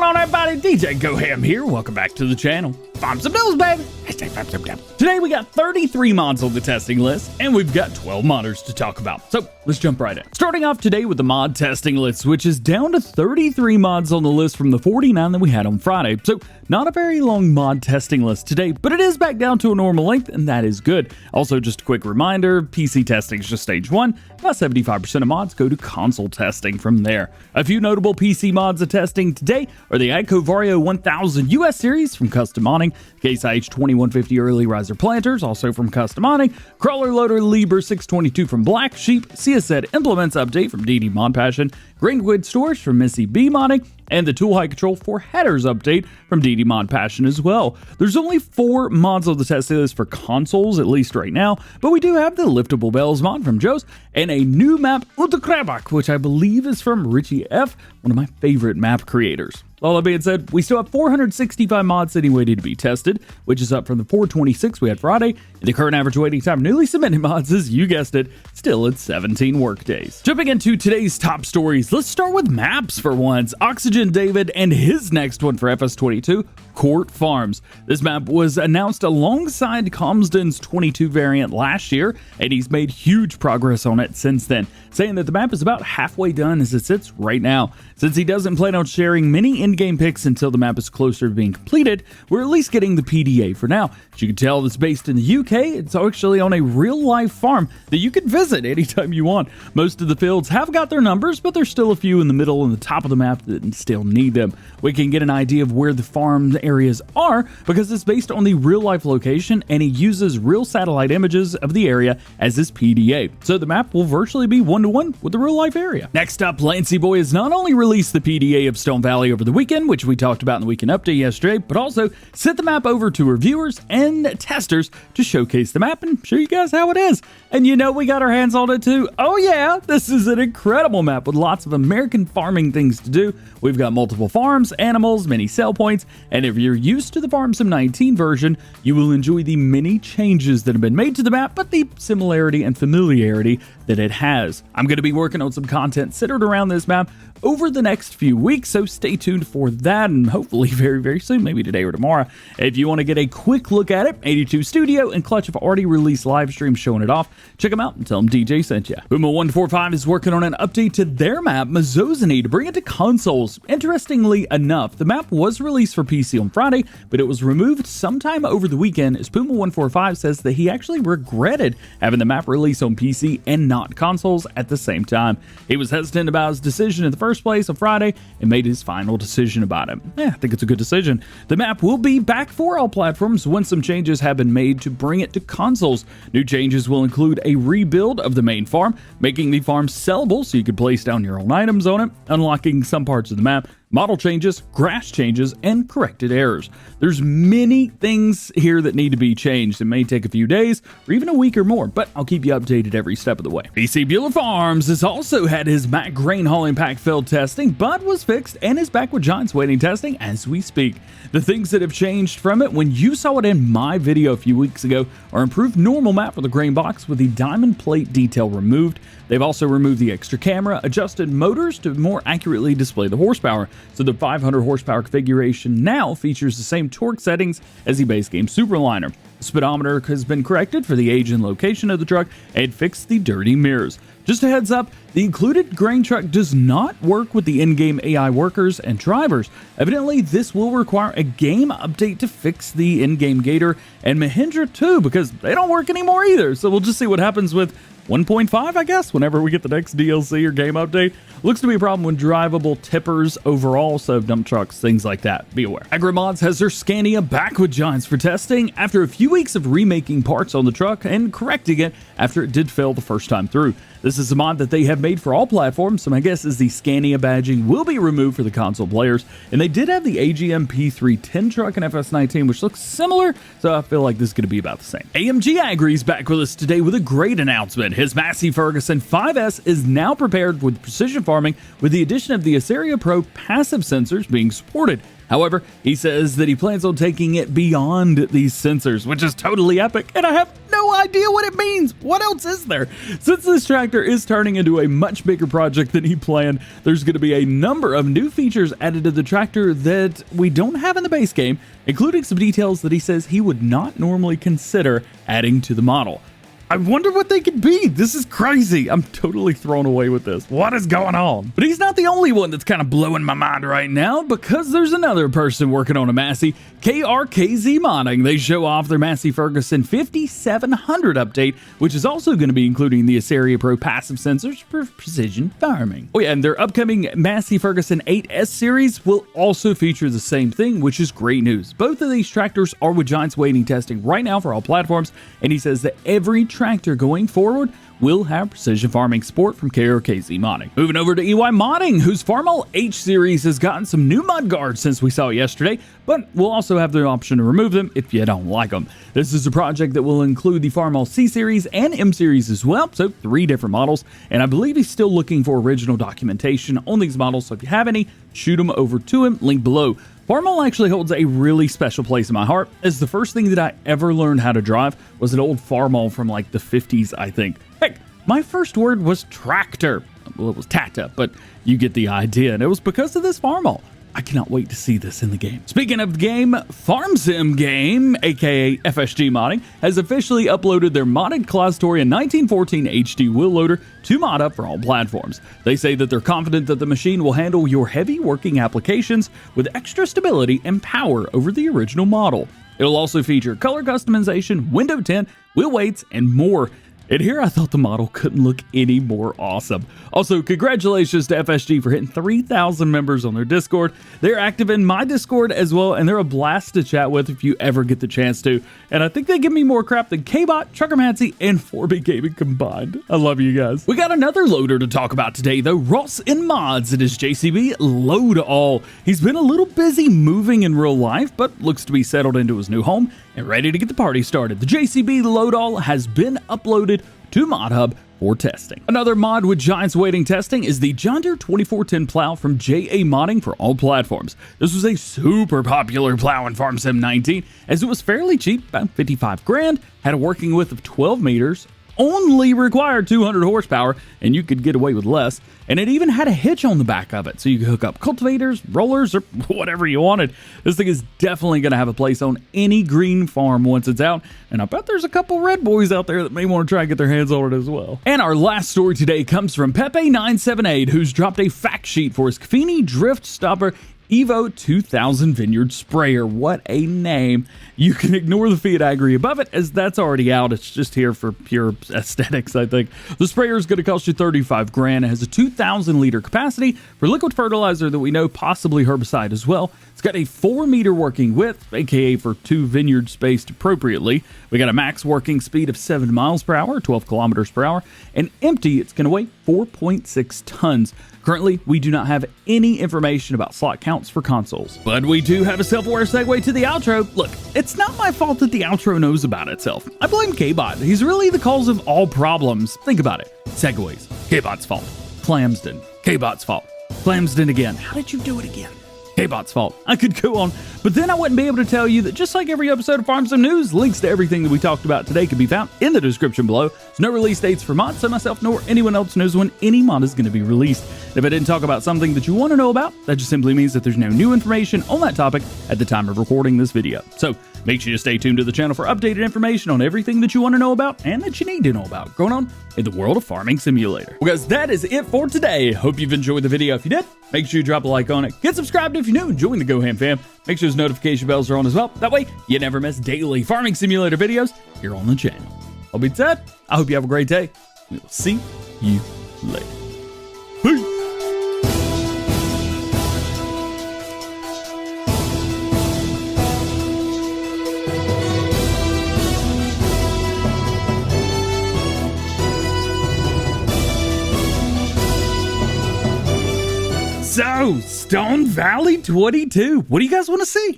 on, everybody? DjGoHam here. Welcome back to the channel. Farm some news, baby. Hashtag farm some news. Today we got 33 mods on the testing list, and we've got 12 modders to talk about. So let's jump right in. Starting off today with the mod testing list, which is down to 33 mods on the list from the 49 that we had on Friday. So not a very long mod testing list today, but it is back down to a normal length, and that is good. Also, just a quick reminder, PC testing is just stage 1. About 75% of mods go to console testing from there. A few notable PC mods of testing today are the Agro Vario 1000 US series from Custom Modding, Case IH 2150 Early Riser Planters, also from Custom Modding, Crawler Loader Liber 622 from Black Sheep, CSZ Implements Update from DD Mod Passion, Grainwood Storage from Missy B Modding, and the Tool Height Control for Headers update from DD Mod Passion as well. There's only 4 mods on the test list for consoles, at least right now, but we do have the Liftable Bells mod from Joe's, and a new map, Unterkrabak, which I believe is from Richie F., one of my favorite map creators. All that being said, we still have 465 mods sitting waiting to be tested, which is up from the 426 we had Friday, and the current average waiting time newly submitted mods is, you guessed it, still at 17 workdays. Jumping into today's top stories, let's start with maps for once. Oxygen David and his next one for FS22, Court Farms. This map was announced alongside Comsden's 22 variant last year, and he's made huge progress on it since then, saying that the map is about halfway done as it sits right now. Since he doesn't plan on sharing many in-game pics until the map is closer to being completed, we're at least getting the PDA for now. As you can tell, it's based in the UK. It's actually on a real-life farm that you can visit anytime you want. Most of the fields have got their numbers, but there's still a few in the middle and the top of the map that still need them. We can get an idea of where the farm areas are because it's based on the real-life location, and he uses real satellite images of the area as his PDA. So the map will virtually be one-to-one with the real-life area. Next up, Lancy Boy has not only released the PDA of Stone Valley over the weekend, which we talked about in the weekend update yesterday, but also sent the map over to reviewers and testers to showcase the map and show you guys how it is. And you know we got our hands on it too. Oh yeah, this is an incredible map with lots of American farming things to do. We've got multiple farms, animals, many sell points, and if you're used to the Farm Sim 19 version, you will enjoy the many changes that have been made to the map, but the similarity and familiarity that it has. I'm going to be working on some content centered around this map over the next few weeks, so stay tuned for that, and hopefully very, very soon, maybe today or tomorrow. If you want to get a quick look at it, 82 Studio and Clutch have already released live streams showing it off. Check them out and tell them DJ sent you. Puma145 is working on an update to their map, Mazowszany, to bring it to consoles. Interestingly enough, the map was released for PC on Friday, but it was removed sometime over the weekend, as Puma145 says that he actually regretted having the map released on PC and not consoles at the same time. He was hesitant about his decision in the first place on Friday and made his final decision about it. I think it's a good decision. The map will be back for all platforms once some changes have been made to bring it to consoles. New changes will include a rebuild of the main farm, making the farm sellable so you can place down your own items on it, unlocking some parts of the map, model changes, grass changes, and corrected errors. There's many things here that need to be changed. It may take a few days or even a week or more, but I'll keep you updated every step of the way. PC Bueller Farms has also had his Mack grain hauling pack failed testing, but was fixed and is back with Giants waiting testing as we speak. The things that have changed from it when you saw it in my video a few weeks ago are improved normal map for the grain box with the diamond plate detail removed. They've also removed the extra camera, adjusted motors to more accurately display the horsepower, so the 500 horsepower configuration now features the same torque settings as the base game Superliner. The speedometer has been corrected for the age and location of the truck and fixed the dirty mirrors. Just a heads up, the included grain truck does not work with the in-game AI workers and drivers. Evidently, this will require a game update to fix the in-game Gator and Mahindra too, because they don't work anymore either. So we'll just see what happens with 1.5, I guess, whenever we get the next DLC or game update. Looks to be a problem with drivable tippers overall, so dump trucks, things like that. Be aware. Agro has their Scania back with Giants for testing after a few weeks of remaking parts on the truck and correcting it after it did fail the first time through. This is a mod that they have made for all platforms, so my guess is the Scania badging will be removed for the console players, and they did have the AGM P310 truck in FS19, which looks similar, so I feel like this is going to be about the same. AMG Agri's back with us today with a great announcement. His Massey Ferguson 5S is now prepared with precision farming with the addition of the Aceria Pro passive sensors being supported. However, he says that he plans on taking it beyond these sensors, which is totally epic, and I have no idea what it means. What else is there? Since this tractor is turning into a much bigger project than he planned, there's going to be a number of new features added to the tractor that we don't have in the base game, including some details that he says he would not normally consider adding to the model. I wonder what they could be. This is crazy. I'm totally thrown away with this. What is going on? But he's not the only one that's kind of blowing my mind right now, because there's another person working on a Massey, KRKZ Modding. They show off their Massey Ferguson 5700 update, which is also going to be including the Asaria Pro passive sensors for precision farming. Oh yeah, and their upcoming Massey Ferguson 8S series will also feature the same thing, which is great news. Both of these tractors are with Giants waiting testing right now for all platforms, and he says that every tractor going forward will have precision farming support from KRKZ Modding. Moving over to EY Modding, whose Farmall H series has gotten some new mud guards since we saw it yesterday, but we'll also have the option to remove them if you don't like them. This is a project that will include the Farmall C series and M series as well, so 3 different models, and I believe he's still looking for original documentation on these models, so if you have any, shoot them over to him, link below. Farmall actually holds a really special place in my heart, as the first thing that I ever learned how to drive was an old Farmall from like the 50s, I think. Heck, my first word was tractor. Well, it was Tata, but you get the idea, and it was because of this Farmall. I cannot wait to see this in the game. Speaking of the game, FarmSim Game, aka FSG Modding, has officially uploaded their modded Claas Torion 1914 HD wheel loader to mod up for all platforms. They say that they're confident that the machine will handle your heavy working applications with extra stability and power over the original model. It'll also feature color customization, window tint, wheel weights, and more. And here I thought the model couldn't look any more awesome. Also, congratulations to FSG for hitting 3,000 members on their Discord. They're active in my Discord as well, and they're a blast to chat with if you ever get the chance to. And I think they give me more crap than K-Bot, Truckermancy, and 4B Gaming combined. I love you guys. We got another loader to talk about today, though. Ross in Mods. It is JCB Loadall. He's been a little busy moving in real life, but looks to be settled into his new home and ready to get the party started. The JCB Loadall has been uploaded to ModHub for testing. Another mod with Giants waiting testing is the John Deere 2410 plow from JA Modding for all platforms. This was a super popular plow in FarmSim 19, as it was fairly cheap, about 55 grand, had a working width of 12 meters, only required 200 horsepower, and you could get away with less, and it even had a hitch on the back of it, so you could hook up cultivators, rollers, or whatever you wanted. This thing is definitely going to have a place on any green farm once it's out, and I bet there's a couple red boys out there that may want to try and get their hands on it as well. And our last story today comes from Pepe978, who's dropped a fact sheet for his Caffini Drift Stopper Evo 2000 Vineyard Sprayer. What a name. You can ignore the Fiat Agri above it, as that's already out. It's just here for pure aesthetics, I think. The sprayer is going to cost you 35 grand. It has a 2,000 liter capacity for liquid fertilizer that we know, possibly herbicide as well. It's got a 4 meter working width, aka for 2 vineyards spaced appropriately. We got a max working speed of 7 miles per hour, 12 kilometers per hour, and empty, it's going to weigh 4.6 tons. Currently, we do not have any information about slot counts for consoles, but we do have a Selfaware Segway to the outro. Look, it's not my fault that the outro knows about itself. I blame K-Bot. He's really the cause of all problems. Think about it. Segways, K-Bot's fault. Clamsden, K-Bot's fault. Clamsden again. How did you do it again? K-Bot's fault. I could go on, but then I wouldn't be able to tell you that just like every episode of FarmSim News, links to everything that we talked about today can be found in the description below. There's no release dates for mods, so myself nor anyone else knows when any mod is going to be released. If I didn't talk about something that you want to know about, that just simply means that there's no new information on that topic at the time of recording this video. So make sure you stay tuned to the channel for updated information on everything that you want to know about and that you need to know about going on in the world of Farming Simulator. Well guys, that is it for today. Hope you've enjoyed the video. If you did, make sure you drop a like on it. Get subscribed if you're new and join the JoGoHam fam. Make sure those notification bells are on as well. That way you never miss daily Farming Simulator videos here on the channel. All being said, I hope you have a great day. We will see you later. Peace. So, Stone Valley 22. What do you guys want to see?